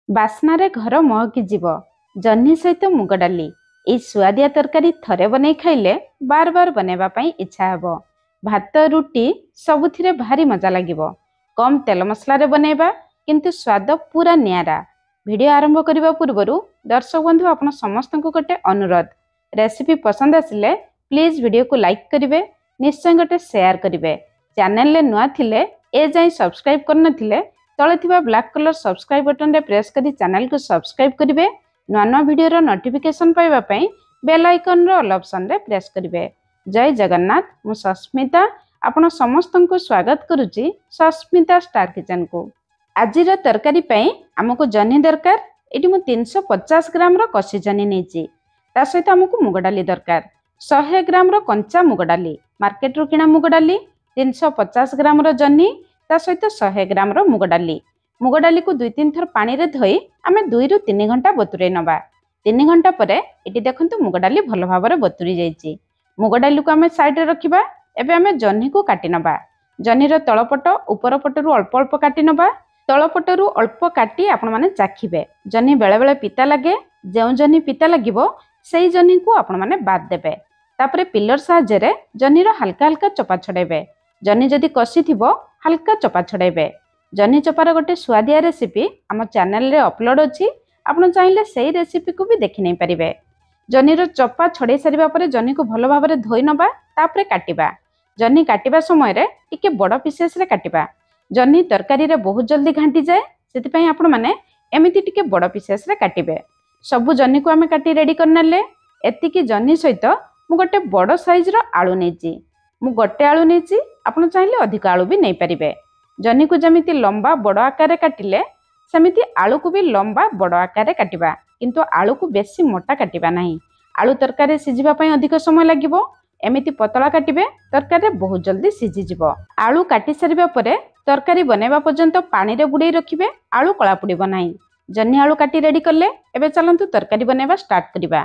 ବାସ୍ନାରେ ଘର ମହକି ଯିବ। ଜହ୍ନି ସହିତ ମୁଗ ଡାଲି ଏଇ ସୁଆଦିଆ ତରକାରୀ ଥରେ ବନେଇ ଖାଇଲେ ବାର ବାର ବନେଇବା ପାଇଁ ଇଚ୍ଛା ହେବ। ଭାତ ରୁଟି ସବୁଥିରେ ଭାରି ମଜା ଲାଗିବ। କମ୍ ତେଲ ମସଲାରେ ବନେଇବା କିନ୍ତୁ ସ୍ୱାଦ ପୁରା ନିଆରା। ଭିଡ଼ିଓ ଆରମ୍ଭ କରିବା ପୂର୍ବରୁ ଦର୍ଶକ ବନ୍ଧୁ ଆପଣ ସମସ୍ତଙ୍କୁ ଗୋଟେ ଅନୁରୋଧ, ରେସିପି ପସନ୍ଦ ଆସିଲେ ପ୍ଲିଜ୍ ଭିଡ଼ିଓକୁ ଲାଇକ୍ କରିବେ, ନିଶ୍ଚୟ ଗୋଟେ ସେୟାର କରିବେ। ଚ୍ୟାନେଲରେ ନୂଆ ଥିଲେ ଏ ଯାଏଁ ସବସ୍କ୍ରାଇବ୍ କରିନଥିଲେ तले थिबा ब्लैक कलर सब्सक्राइब बटन रे प्रेस करी चैनल को सब्सक्राइब करिवे। नवा नवा वीडियो रो नोटिफिकेशन पाइबा पई बेल आइकन रो ऑल ऑप्शन रे प्रेस करिवे। जय जगन्नाथ। मु सस्मिता आपण समस्तन को स्वागत करूची सस्मिता स्टार किचन को। आजिर तरकारी पई हमको जहनी दरकार। एटी मु 350 ग्राम रो कसी जहनी नेची। ता सहित हमको मुग डाली दरकार। 100 ग्राम रो कंचा मुग डाली, मार्केट रो किना मुग डाली, 350 ग्राम रो जहनी ता सहित 100 ग्राम रो मुग डाली को 2-3 थर पानी रे धोई आमे 2 रु 3 घंटा बतुरे नबा। 3 घंटा परे एटी देखंतु मुग डाली भलो भाबरे बतुरी जाईची। मुग डाली को आमे साइड रे रखिबा। एबे आमे जहनी को काटी नबा। जहनी रो तळपट ऊपर पटरु अल्प अल्प काटी नबा। तळपटरु अल्प काटी आपण माने चाखिबे। जहनी बेले बेले पिता लागे, जेउ जहनी पिता लागिबो सेही जहनी को आपण माने बाद देबे। तापरे पिलर साहाय्य रे जहनी रो हल्का हल्का चोपा छडेबे। जहनी जदि कसी थिबो हल्का चोपा छड़ेबे। जहनी चोपार गोटे स्वादिया रेसिपी आम चैनल रे अपलोड अछि। आपण चाहिले सेही रेसिपी को भी देखि नै परिबे। जहनी रो चोपा छड़े सारिबा परे जहनी को भलो भाबरे धोई नबा। तापरे काटिबा। जहनी काटिबा समय रे टिके बड़ पीसेस रे काटिबा। जहनी तरकारी रे बहुत जल्दी घांटी जाए, सेति पई आपण माने एमिति टिके बड़ पीसेस रे काटिबे। सब जहनी को आमे काटी रेडी करनेले। एतिकी जहनी सहित मु गोटे बड़ साइज रो आलू नेची। मु गोटे आलू नेची, आपण चाहिले अधिक आलू भी नहीं पारिबे। जहनी को जमिति लंबा बड़ आकार रे काटिले सेमिति आलू को भी लंबा बड़ आकार रे काटिबा, किंतु आलू को बेसी मोटा काटिबा नहीं। आलू तरकारी सिझिबा पई अधिक समय लागिबो। एमिति पतला काटिबे, तरकारी बहुत जल्दी सिझि जिवो। आलू काटी सारिबा परे तरकारी बनेबा पर्यंत पानी रे बुडै रखिबे, आलू कळा पुडिबो नहीं। जहनी आलू काटी रेडी करले, एबे चलंतु तरकारी बनेबा स्टार्ट करिबा।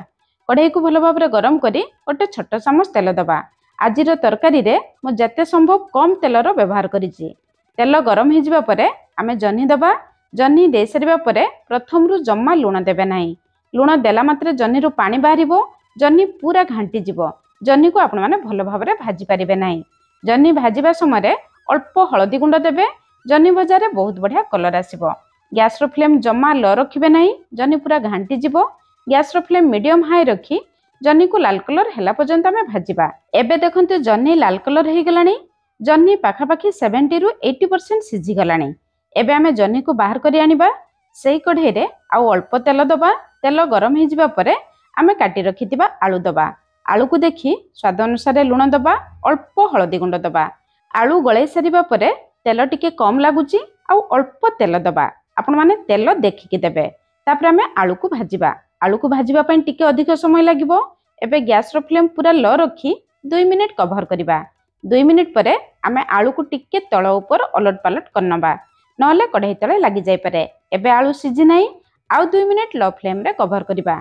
कढ़ाई को भलो भाबरे गरम करी गोटे छोट चामच तेल दबा। आजिर तरकारी रे मु जते संभव कम तेलर व्यवहार करिछि। तेल गरम हो जाबा परे आमे जहनी दबा। जहनी दे सारिबा परे प्रथम रु जम्मा लुण देबे नाही। लुण देला मात्रे जहनी रु पानी बाहरिबो। जहनी पूरा घांटी जिवो। जहनी को आपण माने भलो भाबरे भाजी पारिबे नाही। जहनी भाजिबा समय अल्प हळदी गुंड देबे। जहनी भजारे बहुत बढ़िया कलर आसीबो। गैस रो फ्लेम जम्मा लो रखिबे नाही। जहनी पूरा घांटी जिवो। गैस रो फ्लेम मीडियम हाई रखी जहनी को लाल कलर हैला पर्यंत आमे भाजिबा। एबे देखंतु जहनी लाल कलर हे गलानी। जहनी पाखापाखी 70 रु 80% सिझी गलानी। एबे आमे जहनी को बाहर करी आनिबा। सेही कढ़ाई रे आउ अल्प तेल दबा। तेल गरम हे जिबा परे आमे काटी रखितिबा आलू दबा। आलू को देखि स्वाद अनुसार लुण दबा, अल्प हळदी गुंड दबा। आलू गळै सारिबा परे तेल टिके कम लागुची, आउ अल्प तेल दबा। आपण माने तेल देखिकि देबे। तापर आमे आलू को भाजिबा। आलू को भाजिबा पई टिके अधिक समय लागिबो। एबे गैस रो फ्लेम पूरा लो रखी 2 मिनिट कवर करिबा। 2 मिनिट परे आमे आलू को टिके तळ ऊपर अलट पालट करनबा, नहले कढ़ाई तळे लागि जाय पारे। एबे आलू सिझी नाही। आउ 2 मिनिट लो फ्लेम रे कवर करिबा।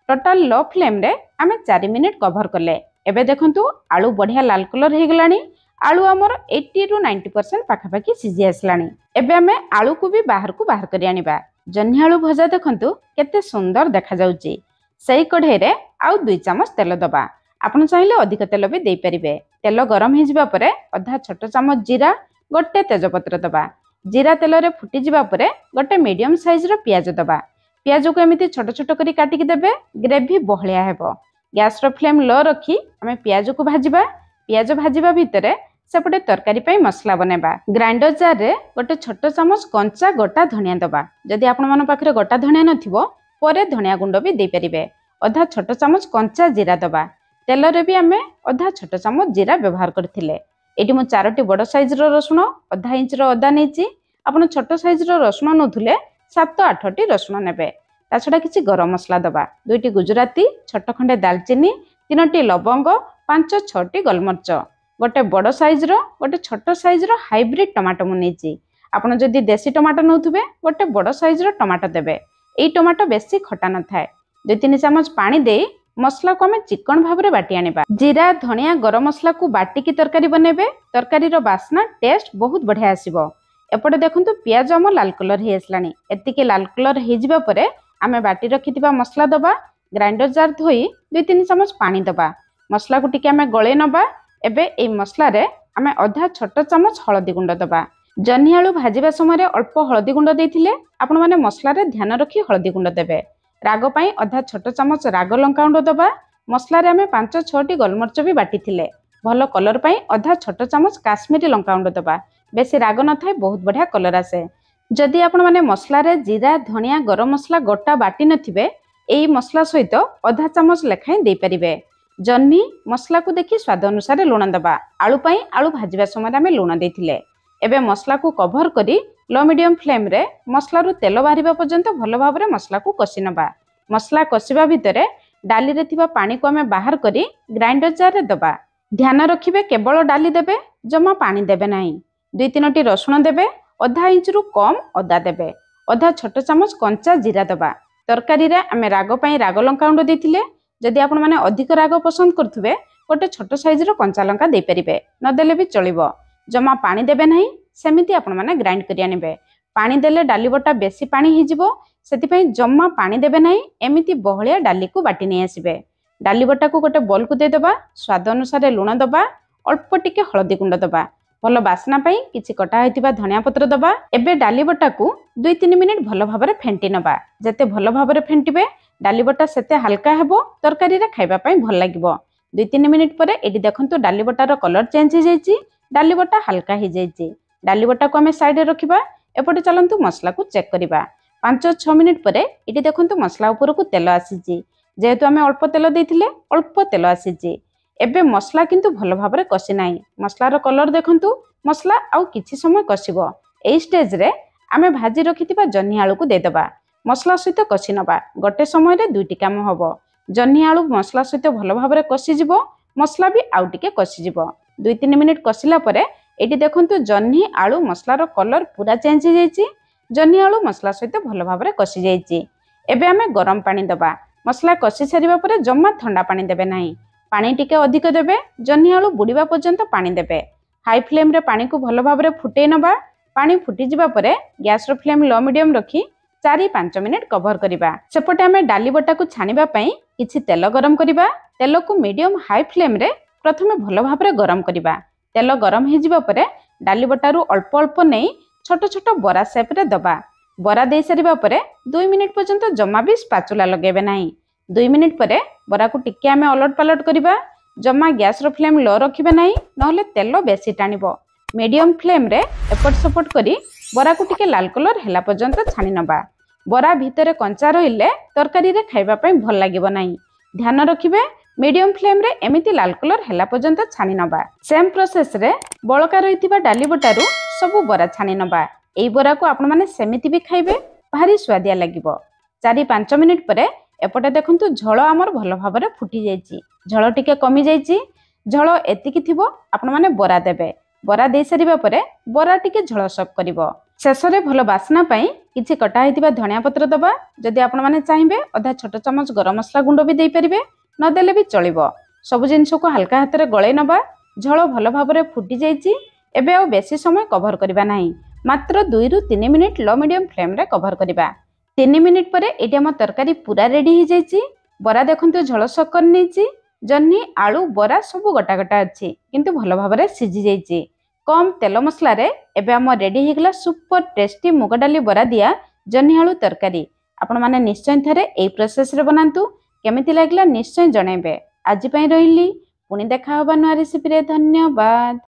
टोटल लो फ्लेम रे आमे 4 मिनिट कवर करले। एबे देखंतु आलू बढ़िया लाल कलर हे गलानी। आलू हमर 80 रु 90% पाखापाखी सिझी आसलानी। एबे आमे आलू को भी बाहर करी आनिबा। जहनी आलू भजा देखंतु केते सुंदर देखा जाउची। सेही कढ़ाई रे आउ 2 चामच तेल दबा। आपण चाहिले अधिक तेल भी दे परिबे। तेल गरम हे जिबा परे आधा छोट चामच जीरा, गोटे तेजपत्र दबा। जीरा तेल रे फुटी जिबा परे गोटे मीडियम साइज रो प्याज दबा। प्याज को एमिति छोट छोट करी काटी के देबे। ग्रेवी बहलिया हेबो। गैस रो फ्लेम लो रखी आमे प्याज को भाजिबा। प्याज भाजिबा भितरे सेपटे तरकारी पई मसला बनेबा। ग्राइंडर जार रे गोटे छोट चामच कंचा गोटा धनिया दबा। जदि आपण मन पाखरे गोटा धनिया नथिबो परे धनिया गुंड भी दे परिबे। आधा छोट चामच कंचा जीरा दबा। तेल रे भी आमे आधा छोट चामच जीरा व्यवहार करथिले। एटी मु 4टी बड़ साइज रो रसुण, आधा इंच रो अदा नेची। आपण छोट साइज रो रसुण नथुले 7-8टी रसुण नेबे। ता छडा किछि गरम मसला दबा। 2टी गुजराती, छोट खंडे दालचीनी, 3टी लवंग, 5-6टी गोलमर्च। गोटे बड़ साइज रो गोटे छोट साइज रो हाइब्रिड टमाटो मु नेची। आपण जदि देसी टमाटो नउथुबे गोटे बड़ साइज रो टमाटो देबे। एई टमाटो बेसी खटा न थाए। 2-3 चामच पानी दे मसला को आमे चिकन भाबरे बाटी आनिबा। जीरा, धनिया, गरम मसला को बाटी की तरकारी बनेबे। तरकारी रो बास्ना टेस्ट बहुत बढ़िया आसीबो। एपटे देखंतु पियाज आम लाल कलर हो आसलानी एतिके लाल कलर हो जिबा परे आमे बाटी रखिथिबा मसला दबा ग्राइंडर जार धोई 2-3 चमच पानी दबा मसला को टिके आमे गळे नबा। एबे ए मसला रे आमे आधा छोट चमच हळदी गुंड दबा। जन्ही आलू भाजिबा समय अल्प हळदी गुंड देथिले आपण माने मसला रे ध्यान रखी हळदी गुंड देबे। राग पई आधा छोट चमच राग लंका गुंड दबा। मसला रे आमे 5-6टी गोलमरच भी बाटिथिले। भलो कलर पई आधा छोट चमच काश्मीरी लंका गुंड दबा। बेसी राग न थाए बहुत बढ़िया कलर आसे। जदि आपण माने मसला रे जीरा धनिया गरम मसला गोटा बाटी नथिबे एई मसला सहित आधा चमच लेखाएं दे परिबे। जन्ही मसला को देखि स्वाद अनुसार लुण दबा। आलू पई आलू भाजिबा समय आमे लुण देथिले। एबे मसला को कभर करी लो मीडियम फ्लेम रे मसला रु तेल बाहरिबा पर्यंत भलो भाबरे मसला को कषि नबा। मसला कषिबा भितरे डाली रे थिबा पानी को आमे बाहर करी ग्राइंडर जार रे दबा। ध्यान रखिबे केवल डाली देबे जमा पानी देबे नाही। 2-3टी रसुण देबे आधा इंच रु कम अदा देबे। आधा छोट चमच कंचा जीरा दबा। तरकारी रे आमे राग पई राग लंका गुंड देथिले। जदि आपण माने अधिक राग पसंद करथुबे गोटे छोट साइज रो कंचा लंका दे परिबे न देले भी चलिबो। जमा पानी देबे नाही सेमिति आपण माने ग्राइंड करिया नेबे। पानी देले डाली बटा बेसी पानी हि जिवो सेति पई जम्मा पानी देबे नाही। एमिति बहलिया डाली को बाटी नै आसीबे। डाली बटा को गोटे बोल को दे दबा। स्वाद अनुसार लुण दबा अल्प टिके हळदी गुंड दबा। भलो बासना पई किछि कटा हेतिबा धनिया पत्र दबा। एबे डाली बटा को 2-3 मिनिट भलो भाबरे फेंटी नबा। जते भलो भाबरे फेंटीबे डाली बटा सेते हल्का हेबो तरकारी रे खाइबा पई भल लागिबो। 2-3 मिनिट परे एडी देखंतु डाली बटार कलर चेंज हो जाइछि। डाली बटा हल्का हो जाइछि। डाली बटा को आमे साइड रे रखिबा। एपटे चलंतु मसला को चेक करिबा। 5-6 मिनिट परे एडी देखंतु मसला ऊपर को तेल आसीछि। जेहेतु आमे अल्प तेल देथिले अल्प तेल आसीछि। एबे मसला किंतु भलो भाबरे कषि नाही। मसलार कलर देखंतु मसला आउ किछि समय कषिबो। एई स्टेज रे आमे भाजी रखिथिबा जन्ही आलू को दे दबा। मसला सहित कषि नबा। गोटे समय रे दुईटी काम हबो। जन्ही आलू मसला सहित भलो भाबरे कषि जिवो मसला भी आउ टिके कषि जिवो। 2-3 मिनिट कषिला परे एटी देखंतु जन्ही आलू मसलार कलर पूरा चेंज हो जाइछि। जन्ही आलू मसला सहित भलो भाबरे कषि जाइछि। एबे आमे गरम पानी दबा। मसला कषि सारिबा परे जम्मा ठंडा पानी देबे नाही। पानी टिके अधिक देबे। जन्ही आलू बुड़ीबा पर्यंत पानी देबे। हाई फ्लेम रे पानी को भलो भाबरे फुटै नबा। पानी फुटी जिबा परे गैस रो फ्लेम लो मीडियम रखी 4-5 मिनिट कवर करिबा। सेपटे आमे डाली बटा को छानिबा पई किछि तेल गरम करिबा। तेल को मीडियम हाई फ्लेम रे प्रथमे भलो भाबरे गरम करिबा। तेल गरम हे जिबा परे डाली बटारू अल्प अल्प नै छोट छोट बरा शेप रे दबा। बरा दे सारिबा परे 2 मिनिट पर्यंत जमा भी स्पाचुला लगेबे नाही। 2 मिनिट परे बरा को टिके आमे अलट पालट करिबा। जमा गैस रो फ्लेम लो रखिबे नाही नहले तेल बेसी टाणिबो। मीडियम फ्लेम रे एपट सपोर्ट करी बरा को टिके लाल कलर हेला पर्यंत छानी नबा। बरा भितरे कंचा रहिले तरकारी रे खाइबा पई भल लागिबो नाही। ध्यान रखिबे मीडियम फ्लेम रे एमिति लाल कलर हेला पर्यंत छानी नबा। सेम प्रोसेस रे बळका रहितिबा डाली बटारू सब बरा छानी नबा। एई बरा को आपण माने सेमिति भी खाइबे भारी स्वादिया लागिबो। 4-5 मिनिट परे एपटे देखंतु झळ आमर भलो भाबरे फुटी जाइछि। झळ टिके कमी जाइछि। झळ एतिकी थिबो आपण माने बरा देबे। बरा दे सारिबा परे बरा टिके झळ सक करिवो। शेषरे भलो बासना पई किछि कटा हेतिबा धनिया पत्र दबा। जदि आपण माने चाहिबे आधा छोट चमच गरम मसला गुंड भी देई परिबे न देले भी चलिबो। सब जिंस को हल्का हाथ रे गळे नबा। झळ भलो भाबरे फुटी जाइछि। एबे आ बेसी समय कवर करिबा नाही। मात्र 2-3 मिनिट लो मीडियम फ्लेम रे कवर करिबा। 3 मिनिट परे एटी हम तरकारी पूरा रेडी हो जाइछि। बरा देखंतु झळ सक कर नेछि। जन्ही आलू बरा सब गोटा गोटा अछि किंतु भलो भाबरे सिझी जाइछि। कम तेल मसला रे एबे हम रेडी हो गला सुपर टेस्टी मुग डाली बरा दिया जन्ही आलू तरकारी। आपण माने निश्चय थरे एई प्रोसेस रे बनांतु। केमिति लागला निश्चय जणैबे। आज पई रहिली पुणी देखा होबा नुआ रेसिपी रे। धन्यवाद।